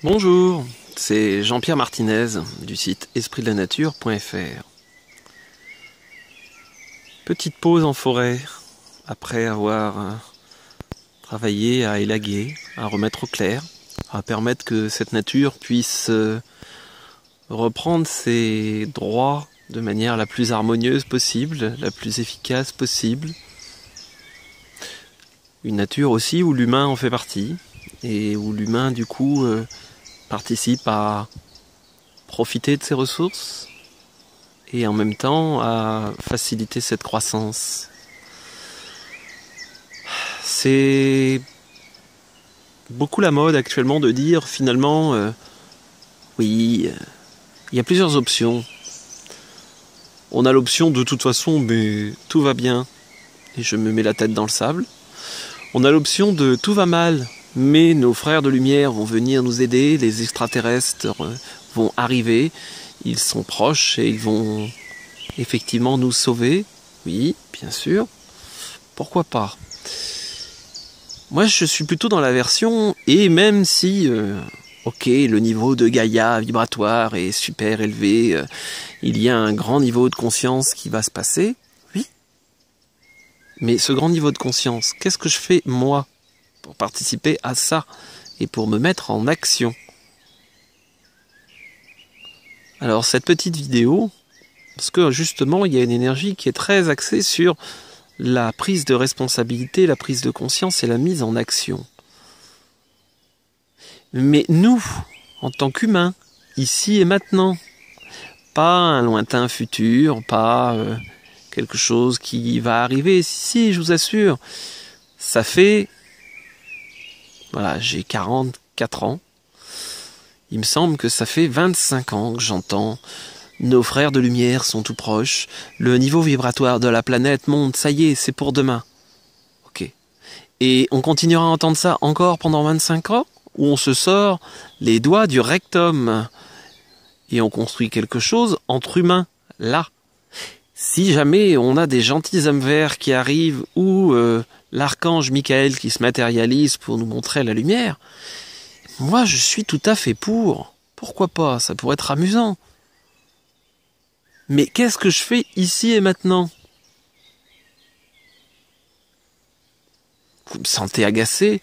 Bonjour, c'est Jean-Pierre Martinez du site espritdelanature.fr. Petite pause en forêt après avoir travaillé à élaguer, à remettre au clair, à permettre que cette nature puisse reprendre ses droits de manière la plus harmonieuse possible, la plus efficace possible. Une nature aussi où l'humain en fait partie et où l'humain du coup participe à profiter de ses ressources et en même temps à faciliter cette croissance. C'est beaucoup la mode actuellement de dire finalement oui, il y a plusieurs options. On a l'option de toute façon mais tout va bien et je me mets la tête dans le sable. On a l'option de tout va mal mais nos frères de lumière vont venir nous aider, les extraterrestres vont arriver, ils sont proches et ils vont effectivement nous sauver. Oui, bien sûr. Pourquoi pas? Moi, je suis plutôt dans la version, et même si, ok, le niveau de Gaïa vibratoire est super élevé, il y a un grand niveau de conscience qui va se passer, oui. Mais ce grand niveau de conscience, qu'est-ce que je fais, moi, pour participer à ça et pour me mettre en action? Alors, cette petite vidéo, parce que justement, il y a une énergie qui est très axée sur la prise de responsabilité, la prise de conscience et la mise en action. Mais nous, en tant qu'humains, ici et maintenant, pas un lointain futur, pas quelque chose qui va arriver. Si, je vous assure, ça fait... Voilà, j'ai 44 ans. Il me semble que ça fait 25 ans que j'entends nos frères de lumière sont tout proches, le niveau vibratoire de la planète monte, ça y est, c'est pour demain. Ok. Et on continuera à entendre ça encore pendant 25 ans, où on se sort les doigts du rectum et on construit quelque chose entre humains, là. Si jamais on a des gentils hommes verts qui arrivent ou l'archange Michael qui se matérialise pour nous montrer la lumière, moi je suis tout à fait pour. Pourquoi pas? Ça pourrait être amusant. Mais qu'est-ce que je fais ici et maintenant? Vous me sentez agacé?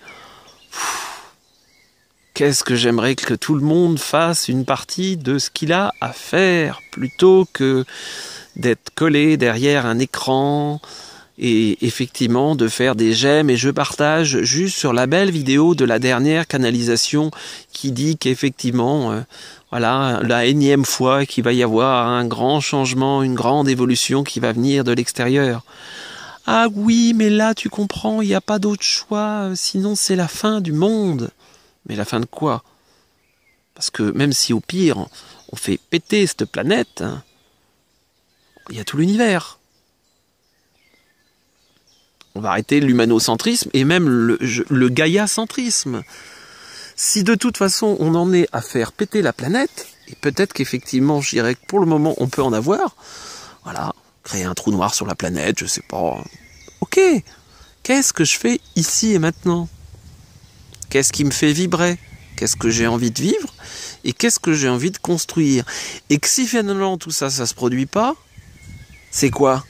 Qu'est-ce que j'aimerais que tout le monde fasse une partie de ce qu'il a à faire, plutôt que d'être collé derrière un écran et effectivement de faire des j'aime et je partage juste sur la belle vidéo de la dernière canalisation qui dit qu'effectivement... voilà, la énième fois qu'il va y avoir un grand changement, une grande évolution qui va venir de l'extérieur. Ah oui, mais là, tu comprends, il n'y a pas d'autre choix, sinon c'est la fin du monde. Mais la fin de quoi? Parce que même si au pire, on fait péter cette planète, il y a tout l'univers. On va arrêter l'humanocentrisme et même le gaïacentrisme. Si de toute façon on en est à faire péter la planète, et peut-être qu'effectivement je dirais que pour le moment on peut en avoir, voilà, créer un trou noir sur la planète, je sais pas. Ok, qu'est-ce que je fais ici et maintenant? Qu'est-ce qui me fait vibrer? Qu'est-ce que j'ai envie de vivre? Et qu'est-ce que j'ai envie de construire? Et que si finalement tout ça, ça se produit pas, c'est quoi?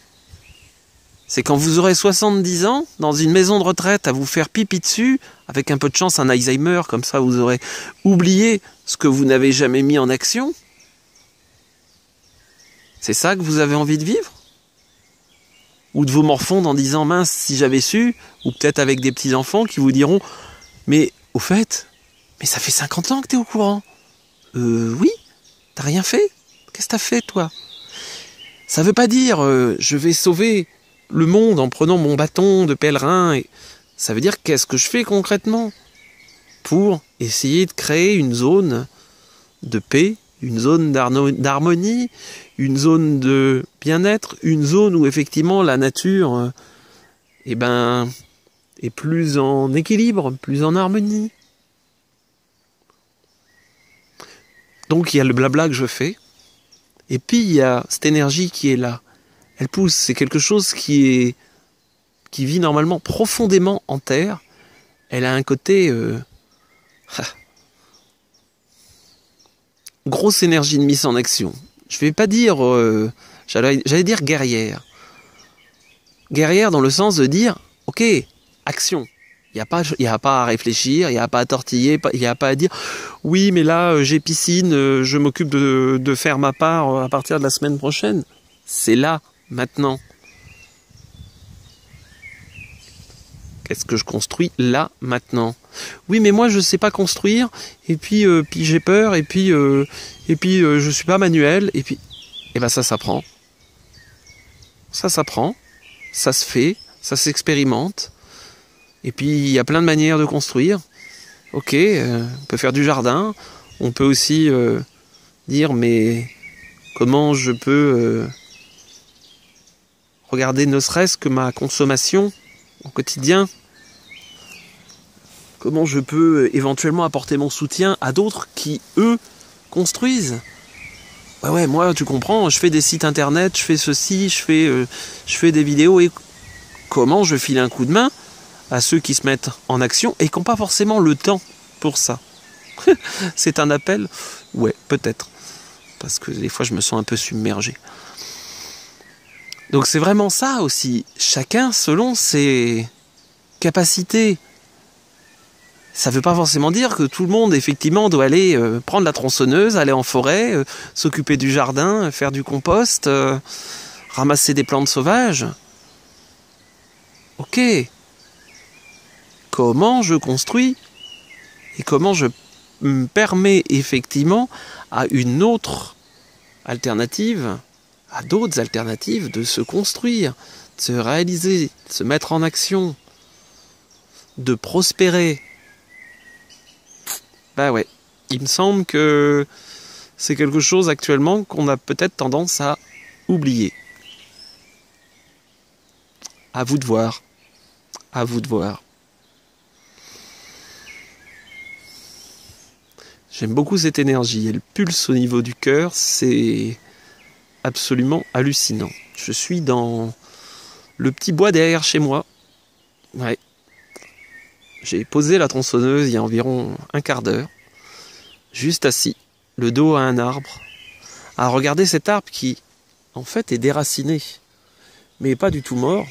C'est quand vous aurez 70 ans, dans une maison de retraite, à vous faire pipi dessus, avec un peu de chance un Alzheimer, comme ça vous aurez oublié ce que vous n'avez jamais mis en action. C'est ça que vous avez envie de vivre? Ou de vous morfondre en disant, mince, si j'avais su, ou peut-être avec des petits-enfants qui vous diront, mais au fait, mais ça fait 50 ans que t'es au courant. Oui, t'as rien fait? Qu'est-ce que t'as fait, toi? Ça veut pas dire, je vais sauver le monde en prenant mon bâton de pèlerin. Et ça veut dire qu'est-ce que je fais concrètement pour essayer de créer une zone de paix, une zone d'harmonie, une zone de bien-être, une zone où effectivement la nature est plus en équilibre, plus en harmonie. Donc il y a le blabla que je fais, et puis il y a cette énergie qui est là. Elle pousse, c'est quelque chose qui vit normalement profondément en terre. Elle a un côté grosse énergie de mise en action. Je vais pas dire, j'allais dire guerrière. Guerrière dans le sens de dire, ok, action. Il n'y a pas à réfléchir, il n'y a pas à tortiller, il n'y a pas à dire oui, mais là, j'ai piscine, je m'occupe de faire ma part à partir de la semaine prochaine. C'est là, maintenant. Qu'est-ce que je construis là, maintenant? Oui, mais moi, je ne sais pas construire, et puis j'ai peur, et puis je suis pas manuel, et puis... Et ben ça s'apprend. Ça s'apprend, ça se fait, ça s'expérimente. Et puis, il y a plein de manières de construire. Ok, on peut faire du jardin. On peut aussi dire, mais comment je peux regarder ne serait-ce que ma consommation au quotidien? Comment je peux éventuellement apporter mon soutien à d'autres qui, eux, construisent? Ouais, moi, tu comprends, je fais des sites internet, je fais ceci, je fais des vidéos. Et comment je file un coup de main à ceux qui se mettent en action et qui n'ont pas forcément le temps pour ça? C'est un appel? Ouais, peut-être. Parce que des fois, je me sens un peu submergé. Donc c'est vraiment ça aussi. Chacun selon ses capacités. Ça ne veut pas forcément dire que tout le monde, effectivement, doit aller prendre la tronçonneuse, aller en forêt, s'occuper du jardin, faire du compost, ramasser des plantes sauvages. Ok. Comment je construis et comment je me permets effectivement à une autre alternative, à d'autres alternatives de se construire, de se réaliser, de se mettre en action, de prospérer. Bah ouais, il me semble que c'est quelque chose actuellement qu'on a peut-être tendance à oublier. À vous de voir. À vous de voir. J'aime beaucoup cette énergie. Elle pulse au niveau du cœur. C'est absolument hallucinant. Je suis dans le petit bois derrière chez moi. Ouais. J'ai posé la tronçonneuse il y a environ un quart d'heure. Juste assis, le dos à un arbre. À regarder cet arbre qui, en fait, est déraciné. Mais pas du tout mort.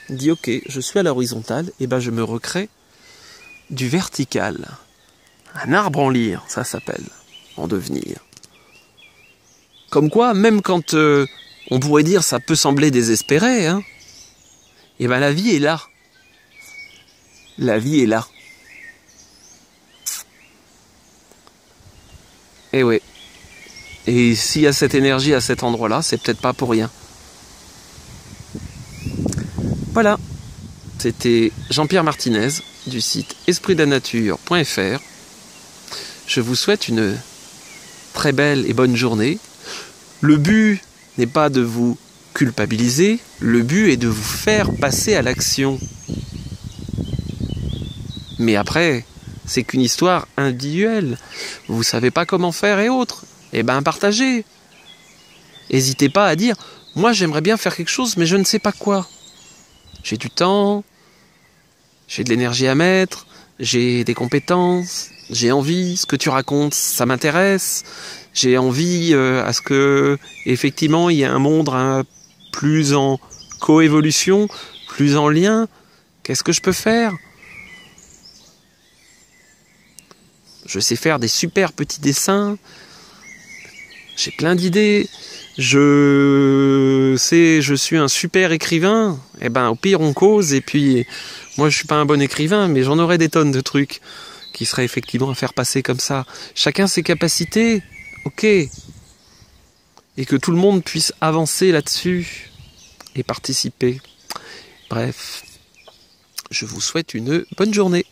Il dit, ok, je suis à l'horizontale. Et ben je me recrée du vertical. Un arbre en lyre, ça s'appelle, en devenir. Comme quoi, même quand on pourrait dire ça peut sembler désespéré, hein, et ben la vie est là. La vie est là. Et ouais. Et s'il y a cette énergie à cet endroit-là, c'est peut-être pas pour rien. Voilà. C'était Jean-Pierre Martinez du site espritdanature.fr. Je vous souhaite une très belle et bonne journée. Le but n'est pas de vous culpabiliser, le but est de vous faire passer à l'action. Mais après, c'est qu'une histoire individuelle. Vous ne savez pas comment faire et autres. Eh ben, partagez. N'hésitez pas à dire, moi j'aimerais bien faire quelque chose, mais je ne sais pas quoi. J'ai du temps, j'ai de l'énergie à mettre, j'ai des compétences, j'ai envie, ce que tu racontes, ça m'intéresse. J'ai envie à ce que, effectivement, il y ait un monde plus en coévolution, plus en lien. Qu'est-ce que je peux faire? Je sais faire des super petits dessins. J'ai plein d'idées. Je suis un super écrivain. Eh ben, au pire, on cause. Et puis, moi, je suis pas un bon écrivain, mais j'en aurais des tonnes de trucs qui seraient effectivement à faire passer comme ça. Chacun ses capacités. Ok. Et que tout le monde puisse avancer là-dessus et participer. Bref. Je vous souhaite une bonne journée.